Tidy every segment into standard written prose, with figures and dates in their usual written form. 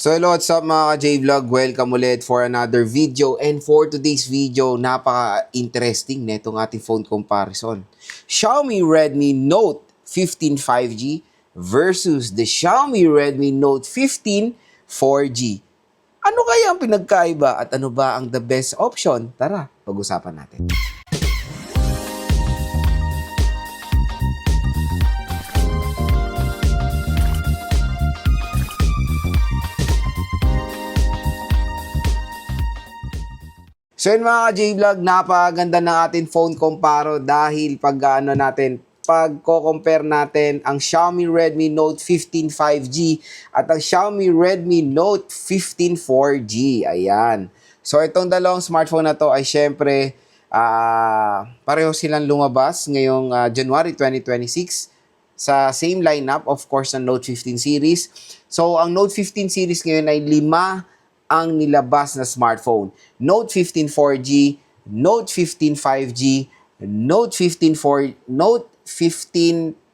So hello, what's up mga ka-J-Vlog? Welcome ulit for another video. And for today's video, napaka-interesting netong ating phone comparison. Xiaomi Redmi Note 15 5G versus the Xiaomi Redmi Note 15 4G. Ano kaya ang pinagkaiba at ano ba ang the best option? Tara, pag-usapan natin. So yun mga ka-J-Vlog, napaganda ng ating phone comparo dahil pagko-compare natin ang Xiaomi Redmi Note 15 5G at ang Xiaomi Redmi Note 15 4G. Ayan. So itong dalawang smartphone na to ay syempre pareho silang lumabas ngayong January 2026 sa same lineup, of course, ng Note 15 series. So ang Note 15 series ngayon ay 5 ang nilabas na smartphone. Note 15 4G, Note 15 5G, Note 15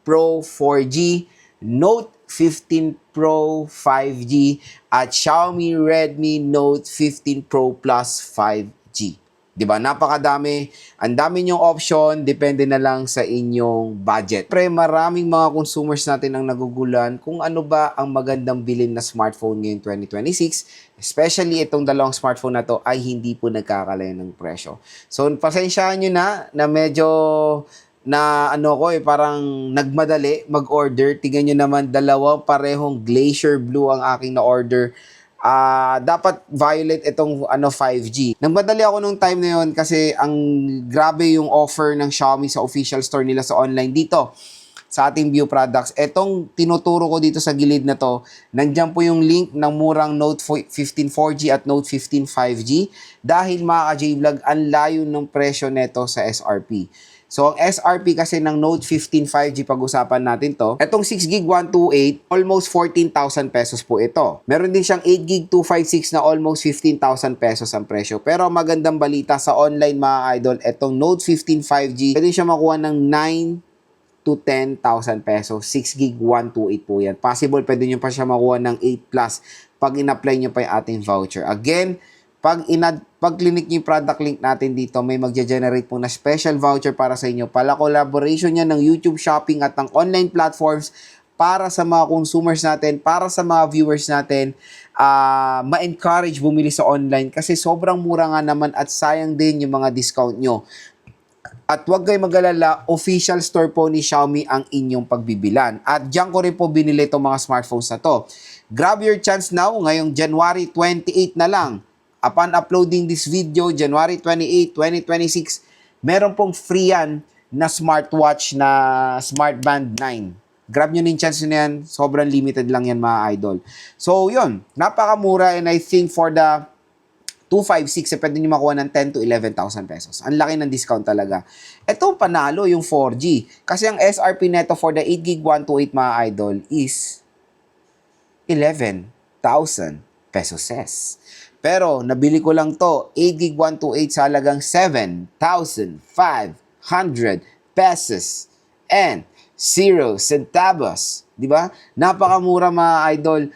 Pro 4G, Note 15 Pro 5G, at Xiaomi Redmi Note 15 Pro Plus 5G. 'Di ba? Napakadami. Ang dami niyong option, depende na lang sa inyong budget. Pre, maraming mga consumers natin ang nagugulan kung ano ba ang magandang bilhin na smartphone ngayong 2026. Especially itong dalawang smartphone na to ay hindi po nagkakalayo ng presyo. So, pasensyahan nyo na medyo parang nagmadali mag-order. Tingnan nyo naman, dalawang parehong glacier blue ang aking na-order. Dapat violet itong 5G. Nagmadali ako nung time na yon kasi ang grabe yung offer ng Xiaomi sa official store nila sa online dito sa ating view products. Etong tinuturo ko dito sa gilid na to, nandiyan po yung link ng murang Note 15 4G at Note 15 5G dahil mga ka-J-Vlog, ang layo ng presyo neto sa SRP. So, ang SRP kasi ng Note 15 5G, pag-usapan natin to. Itong 6GB 128, almost 14,000 pesos po ito. Meron din siyang 8GB 256 na almost 15,000 pesos ang presyo. Pero magandang balita sa online mga idol, itong Note 15 5G, pwede siya makuha ng 9 to 10,000 pesos. 6GB 128 po yan. Possible, pwede nyo pa siya makuha ng 8 plus pag in-apply nyo pa yung ating voucher. Again, pag clinic niyo yung product link natin dito, may magge-generate po na special voucher para sa inyo. Pala collaboration niya ng YouTube Shopping at ng online platforms para sa mga consumers natin, para sa mga viewers natin, ma-encourage bumili sa online kasi sobrang mura nga naman at sayang din yung mga discount nyo. At huwag kayo mag-alala, official store po ni Xiaomi ang inyong pagbibilan. At diyan ko rin po binili itong mga smartphones na to. Grab your chance now, ngayong January 28 na lang. Upon uploading this video, January 28, 2026, meron pong free yan na smartwatch na Smart Band 9. Grab nyo na yung chance na yan. Sobrang limited lang yan mga idol. So, yun. Napakamura, and I think for the 256, pwede nyo makuha ng 10 to 11,000 pesos. Ang laki ng discount talaga. Ito panalo yung 4G. Kasi ang SRP neto for the 8GB 128 mga idol is 11,000 pesos. Pero, nabili ko lang to, 8GB 128 sa halagang 7,500 pesos and 0 centavos. Diba? Napakamura mga idol.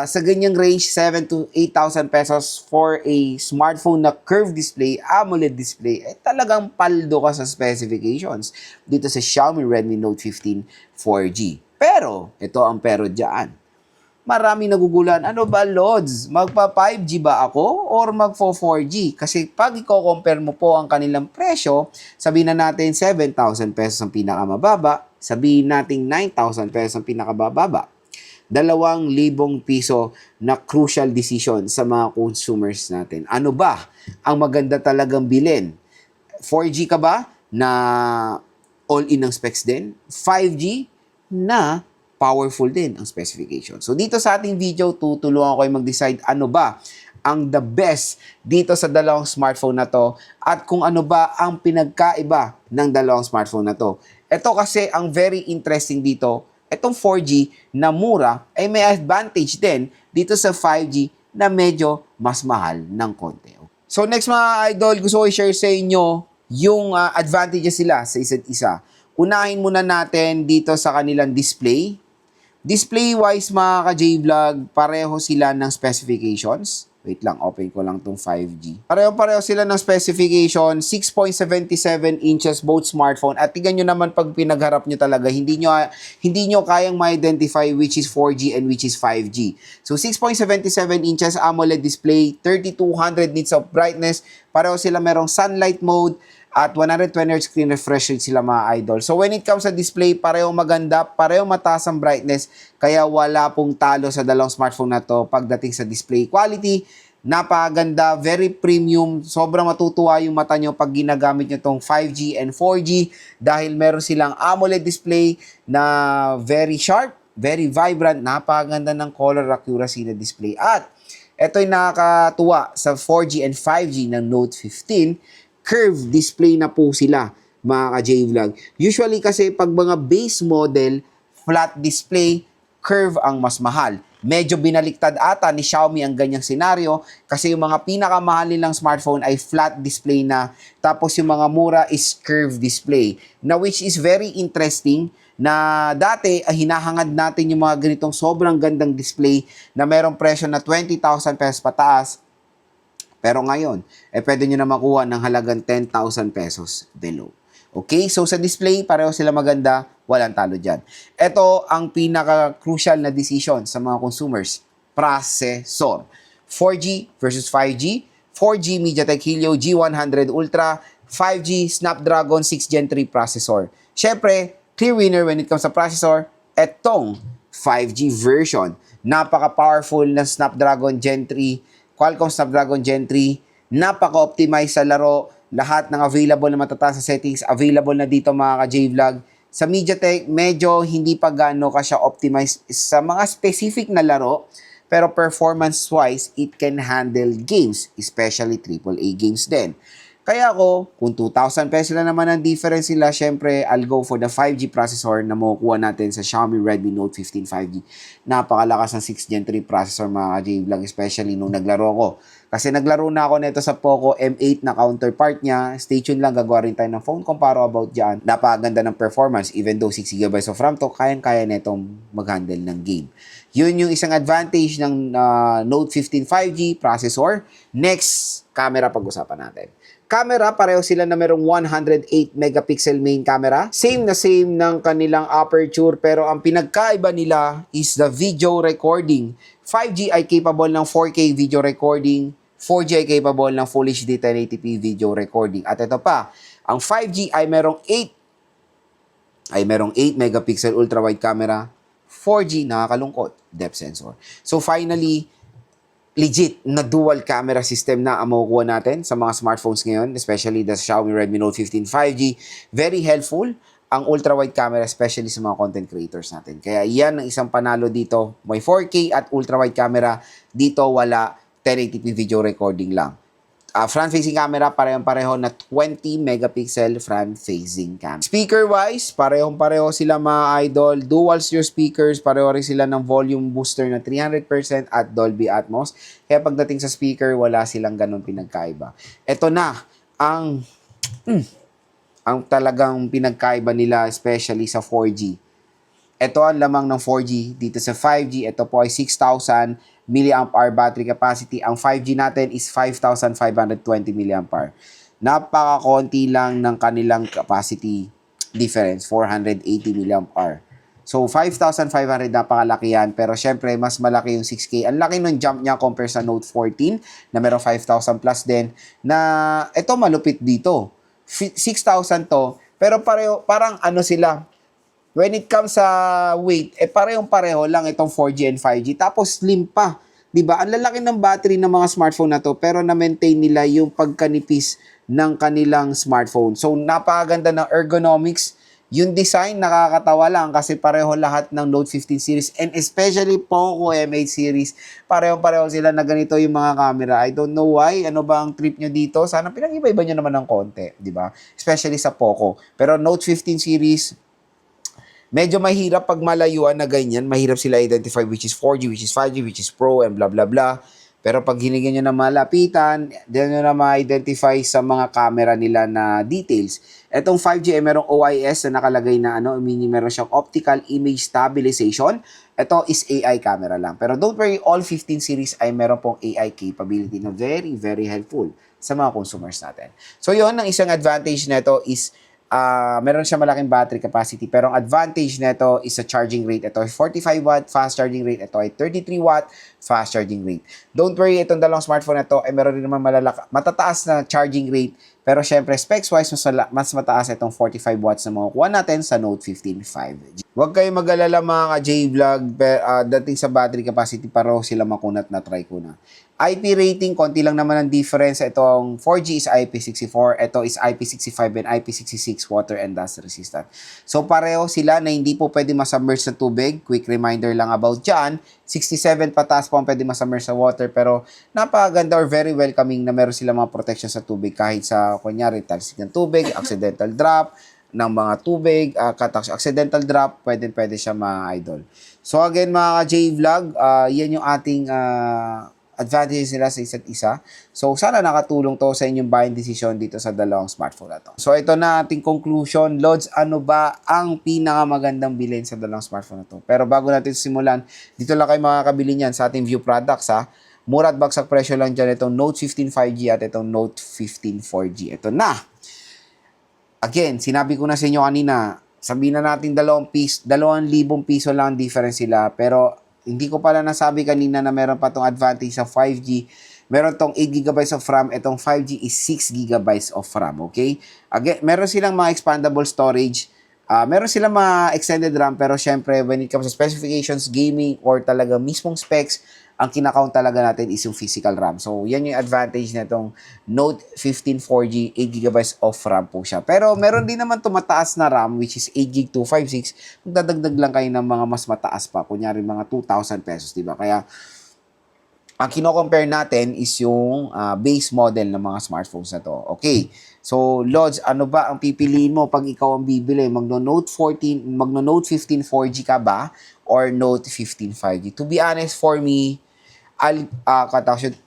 Sa ganyang range, 7 to 8,000 pesos for a smartphone na curved display, AMOLED display, talagang paldo ka sa specifications dito sa Xiaomi Redmi Note 15 4G. Pero, ito ang pero dyan. Marami nagugulan, ano ba Lods? Magpa 5G ba ako or magpo 4G? Kasi pag i-compare mo po ang kanilang presyo, sabihin na natin 7,000 pesos ang pinakamababa, sabihin natin 9,000 pesos ang pinakabababa. 2,000 piso na crucial decision sa mga consumers natin. Ano ba ang maganda talagang bilhin? 4G ka ba na all-in ang specs din? 5G na powerful din ang specification. So dito sa ating video, tutulungan ko kayo mag-decide ano ba ang the best dito sa dalawang smartphone na to at kung ano ba ang pinagkaiba ng dalawang smartphone na to. Ito kasi ang very interesting dito, itong 4G na mura ay may advantage din dito sa 5G na medyo mas mahal ng konti. So next mga idol, gusto ko i-share sa inyo yung advantages sila sa isa't isa. Unahin muna natin dito sa kanilang display. Display-wise mga ka-J-Vlog, pareho sila ng specifications. Wait lang, open ko lang tong 5G. Pareho-pareho sila ng specification, 6.77 inches both smartphone. At tingnan nyo naman pag pinagharap nyo talaga, hindi nyo kayang ma-identify which is 4G and which is 5G. So 6.77 inches AMOLED display, 3200 nits of brightness. Pareho sila merong sunlight mode at 120Hz screen refresh rate sila mga idol. So when it comes sa display, pareho maganda, pareho mataas ang brightness, kaya wala pong talo sa dalawang smartphone na to pagdating sa display quality. Napakaganda, very premium, sobrang matutuwa yung mata nyo pag ginagamit nyo tong 5G and 4G dahil meron silang AMOLED display na very sharp, very vibrant, napakaganda ng color accuracy na display. At ito'y nakakatuwa sa 4G and 5G ng Note 15, curved display na po sila mga ka-J-Vlog. Usually kasi pag mga base model, flat display, curve ang mas mahal. Medyo binaliktad ata ni Xiaomi ang ganyang senaryo kasi yung mga pinakamahal nilang smartphone ay flat display na, tapos yung mga mura is curved display. Na which is very interesting na dati hinahangad natin yung mga ganitong sobrang gandang display na merong presyo na 20,000 pesos pataas. Pero ngayon, pwede nyo na makuha ng halagang 10,000 pesos below. Okay? So, sa display, pareho sila maganda. Walang talo dyan. Ito ang pinaka-crucial na decision sa mga consumers. Processor. 4G versus 5G. 4G MediaTek Helio G100 Ultra. 5G Snapdragon 6 Gen 3 processor. Syempre, clear winner when it comes sa processor, etong 5G version. Napaka-powerful na Snapdragon Gen 3, Qualcomm Snapdragon Gen 3, napaka-optimize sa laro, lahat ng available na matataas sa settings, available na dito mga ka-J-Vlog. Sa MediaTek, medyo hindi pa gaano ka siya optimize sa mga specific na laro, pero performance-wise, it can handle games, especially AAA games din. Kaya ako, kung 2,000 pesos na naman ang difference nila, syempre, I'll go for the 5G processor na makukuha natin sa Xiaomi Redmi Note 15 5G. Napakalakas ng 6 Gen 3 processor mga ka-J-Vlog, especially nung naglaro ko. Kasi naglaro na ako nito sa Poco M8 na counterpart niya. Stay tuned lang, gagawa rin tayo ng phone comparo about dyan. Napakaganda ng performance, even though 6GB of RAM to, kayang-kaya netong mag-handle ng game. Yun yung isang advantage ng Note 15 5G processor. Next, camera pag-usapan natin. Camera, pareho sila na merong 108 megapixel main camera. Same na same ng kanilang aperture, pero ang pinagkaiba nila is the video recording. 5G ay capable ng 4K video recording, 4G ay capable ng Full HD 1080p video recording. At ito pa, ang 5G ay merong 8 megapixel ultra-wide camera, 4G nakakalungkot, depth sensor. So finally, legit na dual camera system na ang makukuha natin sa mga smartphones ngayon, especially the Xiaomi Redmi Note 15 5G. Very helpful ang ultra-wide camera, especially sa mga content creators natin. Kaya yan ang isang panalo dito. May 4K at ultra-wide camera. Dito wala, 1080p video recording lang. Front-facing camera, parehong-pareho na 20 megapixel front-facing camera. Speaker-wise, parehong-pareho sila mga idol. Dual stereo speakers, pareho rin sila ng volume booster na 300% at Dolby Atmos. Kaya pagdating sa speaker, wala silang ganun pinagkaiba. Ito na ang talagang pinagkaiba nila, especially sa 4G. Ito ang lamang ng 4G. Dito sa 5G, ito po ay 6,000 mAh battery capacity. Ang 5G natin is 5,520 mAh. Napaka-konti lang ng kanilang capacity difference, 480 mAh. So, 5,500 napakalaki yan. Pero syempre, mas malaki yung 6K. Ang laki ng jump niya compare sa Note 14 na meron 5,000 plus din. Na ito malupit dito. 6,000 to. Pero parang ano sila, when it comes sa weight, parehong-pareho lang itong 4G and 5G. Tapos slim pa. 'Di ba? Ang lalaki ng battery ng mga smartphone na to, pero na-maintain nila yung pagkanipis ng kanilang smartphone. So, napakaganda ng ergonomics. Yung design, nakakatawa lang kasi pareho lahat ng Note 15 series and especially Poco M8 series. Pareho-pareho sila na ganito yung mga camera. I don't know why. Ano ba ang trip nyo dito? Sana pinag-iba-iba nyo naman ng konti. 'Di ba? Especially sa Poco. Pero Note 15 series, medyo mahirap pag malayuan na ganyan. Mahirap sila identify which is 4G, which is 5G, which is Pro, and blah, blah, blah. Pero pag hinigyan nyo na malapitan, then nyo na ma-identify sa mga camera nila na details. Itong 5G ay merong OIS na nakalagay na meaning meron siyang optical image stabilization. Ito is AI camera lang. Pero don't worry, all 15 series ay meron pong AI capability na very, very helpful sa mga consumers natin. So yun, ang isang advantage nito is meron siya malaking battery capacity, pero ang advantage nito is sa charging rate. Ito ay 45 watt fast charging rate, ito ay 33 watt fast charging rate. Don't worry, itong dalawang smartphone na ito ay meron rin naman matataas na charging rate, pero syempre specs wise mas mataas itong 45 watts na makukuha natin sa Note 15 5G. Huwag kayong mag-alala mga ka-J-Vlog, dating sa battery capacity pareho sila makunat na try ko na. IP rating, konti lang naman ang difference. Itong 4G is IP64, ito is IP65 and IP66 water and dust resistant. So pareho sila na hindi po pwede masubmerge sa tubig. Quick reminder lang about dyan. 67 pataas po ang pwede masubmerge sa water, pero napakaganda or very welcoming na meron sila mga protection sa tubig kahit sa, kunyari, talsik ng tubig, accidental drop ng mga tubig, accidental drop, pwede siya ma-idol. So again mga ka-J-Vlog, yan yung ating advantages nila sa isa't isa. So, sana nakatulong to sa inyong buying decision dito sa dalawang smartphone na to. So, ito na ating conclusion. Lods, ano ba ang pinakamagandang bilhin sa dalawang smartphone na to? Pero bago natin simulan, dito lang kayo makakabili niyan sa ating View Products, ha? Mura at bagsak presyo lang dyan itong Note 15 5G at itong Note 15 4G. Ito na! Again, sinabi ko na sa inyo kanina, sabihin na natin 2,000 piso lang difference sila, pero hindi ko pala nasabi kanina na meron pa tong advantage sa 5G. Meron tong 8GB of RAM. Itong 5G is 6GB of RAM, okay? Again, meron silang mga expandable storage. Meron silang mga extended RAM, pero syempre, when it comes to specifications, gaming, or talaga mismong specs, ang kinakount talaga natin is yung physical RAM. So, yan yung advantage na itong Note 15 4G, 8GB of RAM po siya. Pero, meron din naman tumataas na RAM, which is 8GB 256. Magdadagdag lang kayo ng mga mas mataas pa. Kunyari, mga 2,000 pesos, diba? Kaya, ang kino-compare natin is yung base model ng mga smartphones na to. Okay. So, Lods, ano ba ang pipiliin mo pag ikaw ang bibili? Magno-Note 15 4G ka ba? Or Note 15 5G? To be honest, for me,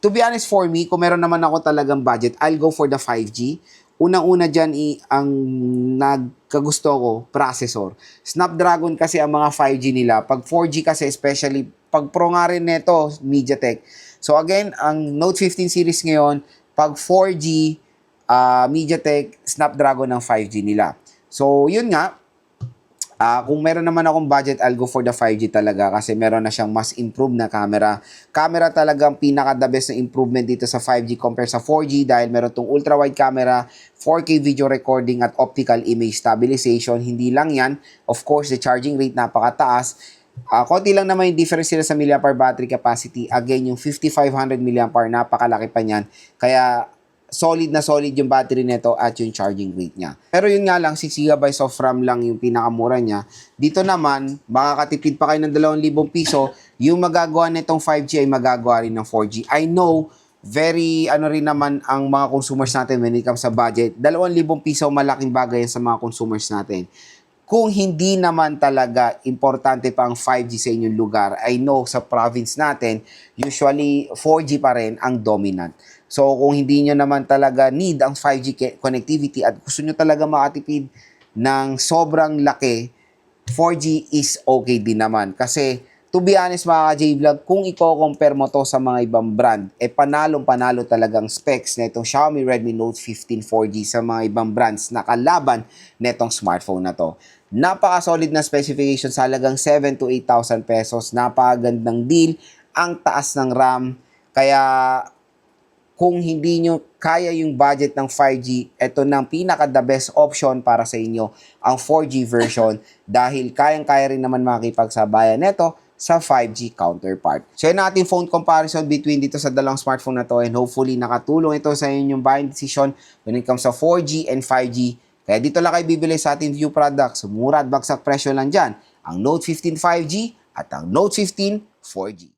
to be honest for me, kung meron naman ako talagang budget, I'll go for the 5G. Unang-una dyan, ang nagkagusto ko, processor. Snapdragon kasi ang mga 5G nila. Pag 4G kasi, especially, pag Pro nga rin neto, MediaTek. So again, ang Note 15 series ngayon, pag 4G, MediaTek, Snapdragon ng 5G nila. So, yun nga, kung meron naman akong budget, I'll go for the 5G talaga kasi meron na siyang mas improved na camera. Camera talagang pinaka-the best na improvement dito sa 5G compare sa 4G dahil meron tong ultra-wide camera, 4K video recording at optical image stabilization. Hindi lang yan. Of course, the charging rate napakataas. Konti lang naman yung difference sila sa milliampere battery capacity. Again, yung 5,500 milliampere, napakalaki pa niyan. Kaya, solid na solid yung battery nito at yung charging rate niya. Pero yun nga lang, 6GB of RAM lang yung pinakamura niya. Dito naman, makakatipid pa kayo ng 2,000 piso. Yung magagawa nitong 5G ay magagawa rin ng 4G. I know, very rin naman ang mga consumers natin when it comes sa budget. 2,000 piso, malaking bagay yan sa mga consumers natin. Kung hindi naman talaga importante pa ang 5G sa inyong lugar, I know sa province natin, usually 4G pa rin ang dominant. So, kung hindi nyo naman talaga need ang 5G connectivity at gusto nyo talaga makatipid ng sobrang laki, 4G is okay din naman. Kasi, to be honest mga ka-J-Vlog, kung i-compare mo to sa mga ibang brand, panalong-panalo talagang specs na itong Xiaomi Redmi Note 15 4G sa mga ibang brands na kalaban na itong smartphone na to. Napaka-solid na specification sa halagang 7,000 to 8,000 pesos. Napakagandang deal. Ang taas ng RAM. Kaya, kung hindi nyo kaya yung budget ng 5G, ito na ang pinaka-the best option para sa inyo, ang 4G version, dahil kayang-kaya rin naman makikipagsabayan neto sa 5G counterpart. So, yun ang ating phone comparison between dito sa dalawang smartphone na to, and hopefully nakatulong ito sa inyong buying decision when it comes sa 4G and 5G. Kaya dito lang kayo bibili sa ating View Products. Mura at bagsak presyo lang dyan, ang Note 15 5G at ang Note 15 4G.